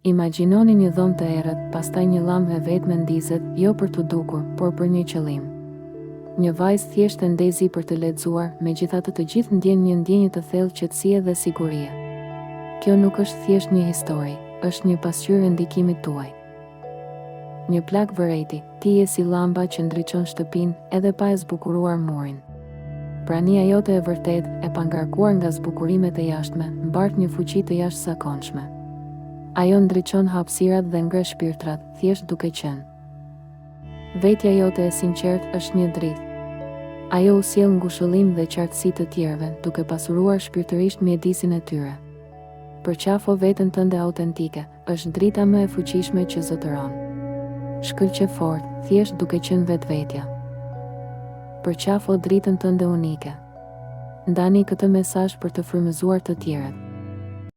Imagjinoni një dhomë të errët, pastaj një llamë e vetme ndizet, jo për të dukur, por për një qëllim. Një vajzë thjesht e ndezi për të lexuar, megjithatë të gjithë ndjen një ndjenjë të thellë qetësie dhe sigurie. Kjo nuk është thjesht një histori, është një pasqyrë e ndikimit tuaj. Një plak vërejti, ti je si llamba që ndriçon shtëpinë edhe pa e zbukuruar murin. Prania jote e vërtet, e pangarkuar nga zbukurimet e jashtme, mbart një fuqi të jashtëzakonshme. Ajo ndriçon hapësirat dhe ngre shpirtrat, thjesht duke qenë. Vetja jote e sinqert është një dritë. Ajo u sjell ngushëllim dhe qartësi të tjerëve, duke pasuruar shpirtërisht mjedisin e tyre. Përqafo veten tënde autentike, është drita më e fuqishme që zotëron. Shkëlqe fort, thjesht duke qenë vetvetja. Përqafo dritën tënde unike. Ndani këtë mesazh për të frymëzuar të tjerët.